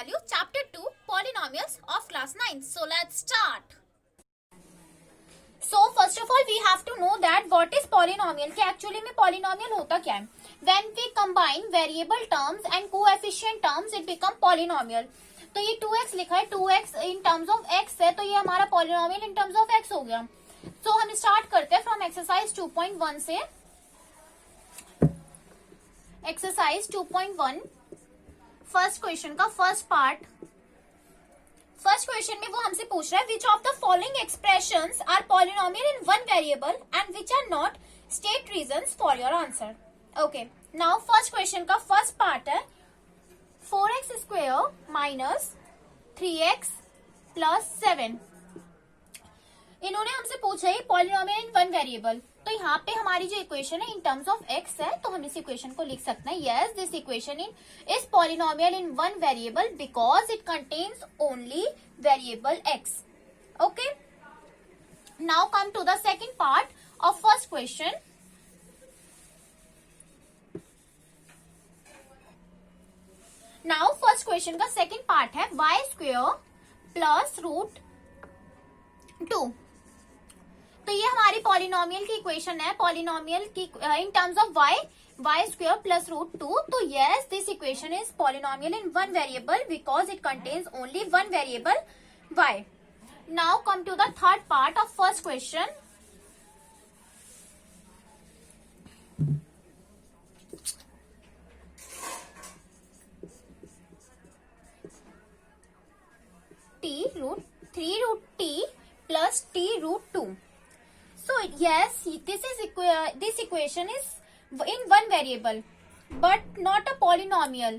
value, chapter 2, polynomials of class 9. So let's start. So first of all we have to know that what is polynomial, कि actually में polynomial होता क्या है. When we combine variable terms and coefficient terms it become polynomial. तो ये 2x लिखा है, 2x in terms of x है, तो ये हमारा polynomial in terms of x हो गया. So हम स्टार्ट करते हैं फ्रॉम एक्सरसाइज 2.1 से. एक्सरसाइज 2.1 फर्स्ट क्वेश्चन का फर्स्ट पार्ट. फर्स्ट क्वेश्चन में वो हमसे पूछ रहा है which of the following expressions are polynomial in one variable and which are not, state reasons for your answer. Okay, now first question का first part है 4x square minus 3x plus 7. इन्होंने हमसे पूछा है पॉलिनोमियल इन वन वेरिएबल. तो यहाँ पे हमारी जो इक्वेशन है इन टर्म्स ऑफ एक्स है, तो हम इस इक्वेशन को लिख सकते हैं yes this equation is polynomial in one variable because it contains only variable x. Okay, now come to the second part of first question. Now first question का second part है वाई स्क्वेयर प्लस रूट 2. तो ये हमारी polynomial की equation है, polynomial की in terms of y square plus root 2. तो yes this equation is polynomial in one variable because it contains only one variable y. Now come to the third part of first question. Three root t plus t root 2. So yes, this equation is in one variable, but not a polynomial.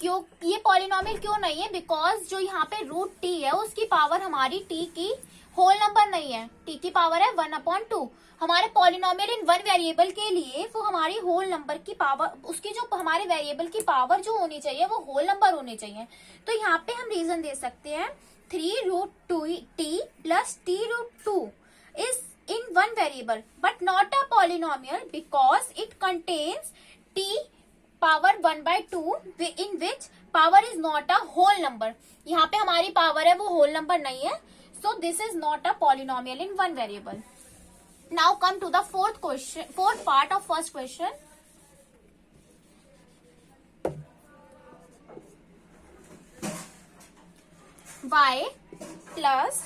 क्यों ये polynomial क्यों नहीं है? Because जो यहाँ पे root T है उसकी पावर हमारी टी की होल नंबर नहीं है, टी की पावर है 1/2. हमारे polynomial इन वन वेरिएबल के लिए वो हमारी होल नंबर की पावर, उसकी जो हमारे वेरिएबल की पावर जो होनी चाहिए वो होल नंबर होनी चाहिए. तो यहाँ पे हम रीजन दे सकते हैं 3 root 2 t plus t root 2 is in one variable but not a polynomial because it contains t power 1/2 in which power is not a whole number. यहाँ पे हमारी पावर है वो होल नंबर नहीं है, so this is not a polynomial in one variable. Now come to the fourth part of first question. y plus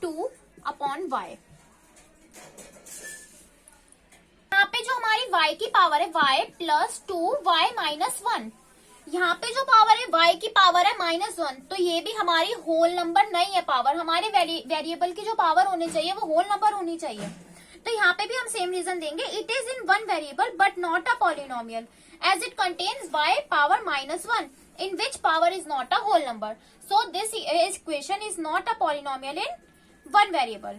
2/y. यहाँ पे जो हमारी y की पावर है y प्लस 2y माइनस 1. यहाँ पे जो पावर है y की पावर है -1. तो ये भी हमारी होल नंबर नहीं है पावर. हमारे वेरिएबल की जो पावर होनी चाहिए वो होल नंबर होनी चाहिए. तो यहाँ पे भी हम सेम रीजन देंगे it is in one variable but not a polynomial as it contains y power -1 in which power is not a whole number. So this equation is not a polynomial in one variable.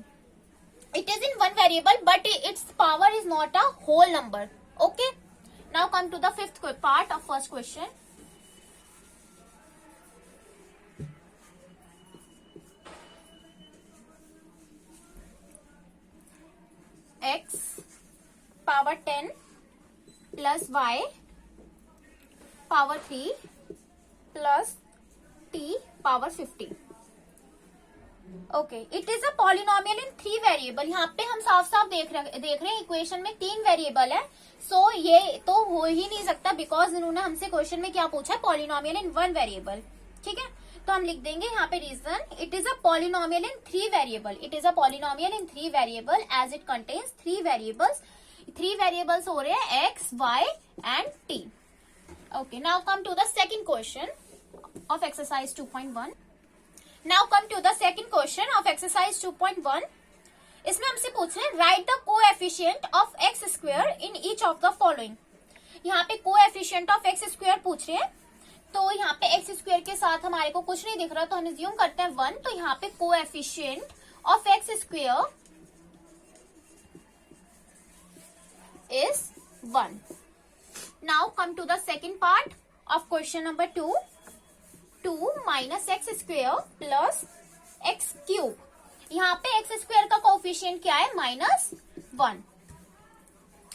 It is in one variable but its power is not a whole number. Okay, now come to the fifth part of first question. X power 10 plus y power 3 plus t power 50. Okay, it is a polynomial in 3 variable. यहाँ पे हम साफ साफ देख रहे हैं equation में 3 variable है. सो ये तो हो ही नहीं सकता बिकॉज इन्होंने हमसे क्वेश्चन में क्या पूछा है पॉलिनोमियल इन वन वेरिएबल. ठीक है, तो हम लिख देंगे यहाँ पे reason it is a polynomial in 3 variable. It is a polynomial in 3 variable as it contains 3 variables. 3 variables हो रहे हैं x y and t. Okay, now come to the second question of exercise 2.1. Now come to the second question of exercise 2.1. इसमें हमसे पूछ रहे हैं write the coefficient of x square in each of the following. यहाँ पे coefficient of x square पूछ रहे हैं. तो यहाँ पे x square के साथ हमारे को कुछ नहीं दिख रहा तो हम assume करते हैं 1. तो यहाँ पे coefficient of x square is 1. Now come to the second part of question number 2. 2 minus x square plus x cube. यहाँ पे एक्स स्क्वेयर का कोफिशिएंट क्या है -1.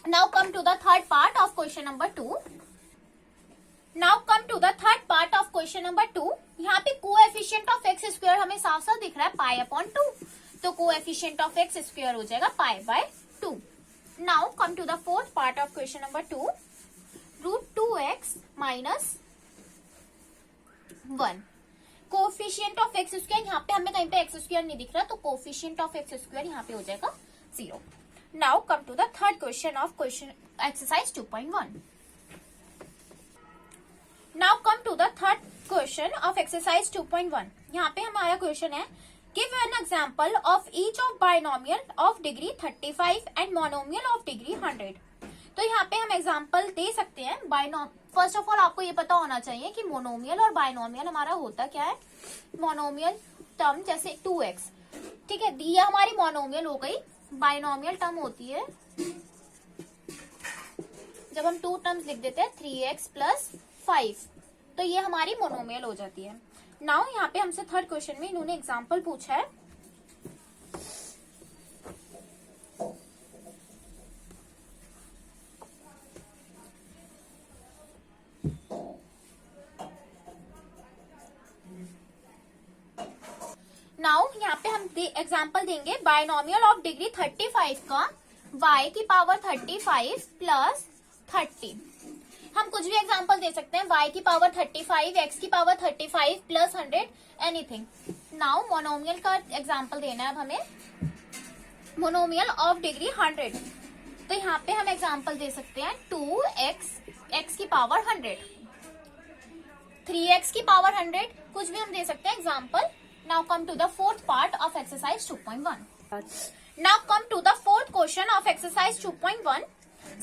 Now come to the third part of question number 2. Now come to the third part of question number 2। यहाँ पे coefficient of x square हमें साफ साफ दिख रहा है पाई अपॉन 2, तो कोएफिशिएंट ऑफ एक्स स्क्वायर हो जाएगा pi by 2। Now come to the fourth part of question number 2, √2x minus 1। Coefficient of x square, यहाँ पे हमें कहीं पे एक्स स्क्वायर नहीं दिख रहा, तो कोएफिशिएंट ऑफ एक्स स्क्वायर यहाँ पे हो जाएगा 0। Now come to the third question of question exercise 2.1। Now come to the third question of exercise 2.1। यहाँ पे हमारा क्वेश्चन है, give an example of each of binomial of degree 35 and monomial of degree 100। तो यहाँ पे हम example दे सकते हैं। फर्स्ट ऑफ ऑल आपको ये पता होना चाहिए कि मोनोमियल और बाइनोमियल हमारा होता क्या है। मोनोमियल टर्म जैसे 2x, ठीक है, ये हमारी मोनोमियल हो गई। बाइनोमियल टर्म होती है जब हम 2 टर्म्स लिख देते हैं 3x प्लस 5, तो ये हमारी मोनोमियल हो जाती है। नाउ यहाँ पे हमसे थर्ड क्वेश्चन में इन्होंने एग्जांपल पूछा है। नाउ यहाँ पे हम एग्जांपल देंगे बाइनोमियल ऑफ डिग्री 35 का y की पावर 35 प्लस 30। हम कुछ भी एग्जांपल दे सकते हैं, y की पावर 35, x की power 35 plus 100, anything. Now monomial का एग्जांपल देना है अब हमें, मोनोमियल ऑफ डिग्री 100। तो यहाँ पे हम एग्जांपल दे सकते हैं 2x, x की पावर 100, 3x की पावर 100, कुछ भी हम दे सकते हैं example. Now come to the fourth part of exercise 2.1। Now come to the fourth question of exercise 2.1।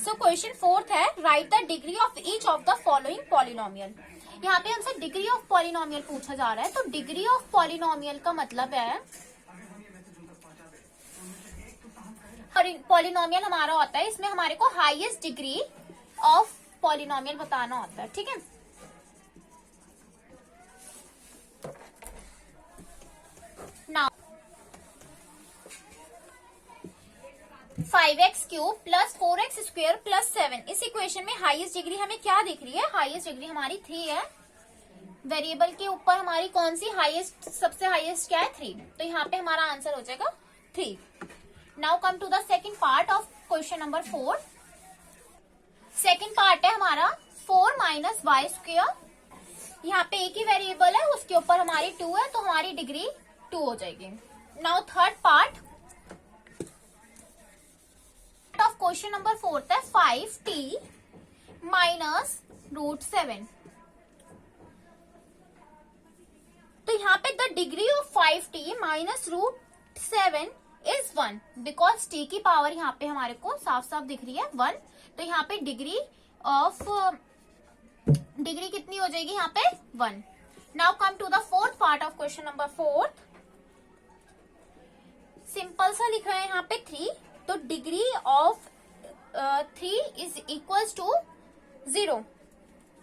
So question fourth है, write the degree of each of the following polynomial. यहाँ पे हमसे डिग्री ऑफ पॉलिनोमियल पूछा जा रहा है। तो degree of polynomial का मतलब है, पॉलिनोमियल हमारा होता है, इसमें हमारे को हाईएस्ट डिग्री ऑफ पॉलिनोमियल बताना होता है, ठीक है। Now 5x cube plus 4x square plus 7, इस इक्वेशन में हाईएस्ट डिग्री हमें क्या दिख रही है? हाईएस्ट डिग्री हमारी 3 है। वेरिएबल के ऊपर हमारी कौन सी हाईएस्ट, सबसे हाईएस्ट क्या है? 3। तो यहाँ पे हमारा आंसर हो जाएगा 3। Now come to the second part of question number 4। Second part है हमारा 4 माइनस वाई स्क्वायर। यहाँ पे एक ही वेरिएबल है, उसके ऊपर हमारी 2 है, तो हमारी डिग्री 2 हो जाएगी। Now third part of question number 4 है 5t माइनस √7। तो यहाँ पे the degree of 5t minus √7 is 1, because t की पावर यहाँ पे हमारे को साफ साफ दिख रही है 1। तो यहाँ पे डिग्री कितनी हो जाएगी यहाँ पे? 1। Now come to the fourth part of question number 4। Simple सा लिख रहे हैं यहाँ पे 3, तो degree of 3 is equals to 0,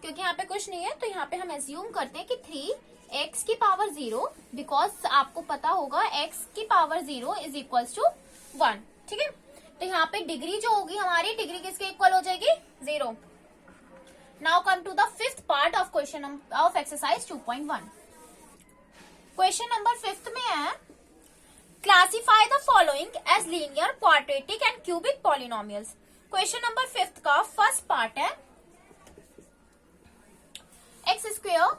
क्योंकि यहाँ पे कुछ नहीं है, तो यहाँ पे हम एज्यूम करते हैं कि 3x की पावर 0, बिकॉज आपको पता होगा x की पावर 0 इज इक्वल्स टू 1, ठीक है। तो यहाँ पे डिग्री जो होगी हमारी, डिग्री किसके इक्वल हो जाएगी? 0। Now come to the fifth part of question of exercise 2.1। Question number 5 में है, classify the following as linear, quadratic and cubic polynomials. Question number 5 का फर्स्ट पार्ट है x square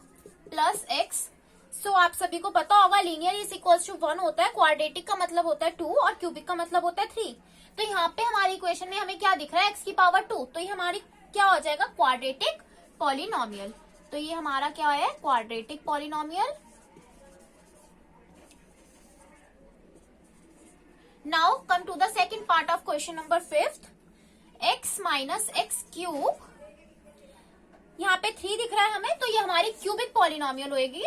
plus x. So आप सभी को पता होगा लीनियर इज इक्वल्स टू 1 होता है, क्वाड्रेटिक का मतलब होता है 2 और क्यूबिक का मतलब होता है 3। तो यहाँ पे हमारी इक्वेशन में हमें क्या दिख रहा है? एक्स की पावर 2, तो ये हमारी क्या हो जाएगा? Quadratic polynomial. तो ये हमारा क्या है? Quadratic polynomial. Now come to the second part of question number 5, x minus x cube. यहाँ पे 3 दिख रहा है हमें, तो ये हमारी क्यूबिक पॉलिनोमियल होगी।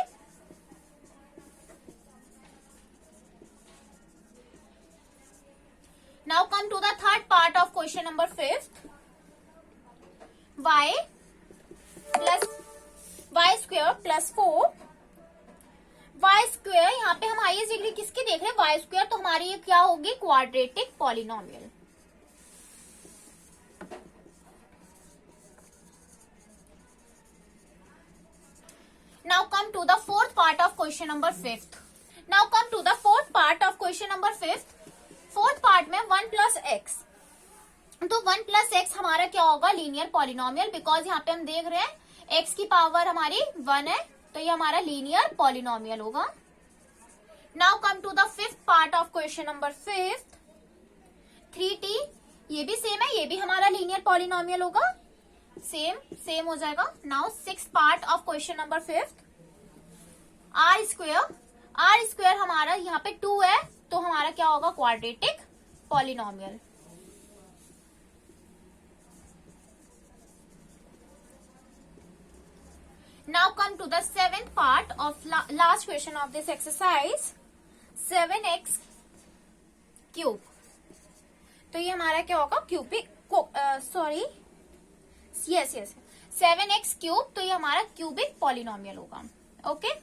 Now come to the third part of question number 5, y square plus 4 y square. यहाँ पे हम हाईएस्ट डिग्री किसकी देख रहे हैं? y स्क्वायर, तो हमारी ये क्या होगी? Quadratic polynomial. Now come to the fourth part of question number 5th. Now come to the fourth part of question number 5th. Fourth part में 1 प्लस एक्स, तो 1 प्लस एक्स हमारा क्या होगा, लीनियर पॉलिनोमियल, बिकॉज यहाँ पे हम देख रहे हैं एक्स की पावर हमारी 1 है, तो ये हमारा लीनियर पॉलिनोमियल होगा. Now come to the fifth part of question number 5. 3t, ये भी सेम है, ये भी हमारा लीनियर पॉलिनोमियल होगा, सेम हो जाएगा. Now six part of question number 5. R square हमारा यहाँ पे 2 है, तो हमारा क्या होगा, quadratic polynomial. Now come to the seventh part of last question of this exercise. 7x cube, तो ये हमारा क्या होगा, cubic, sorry, yes 7x cube, तो ये हमारा क्यूबिक पॉलिनोमियल होगा. ओके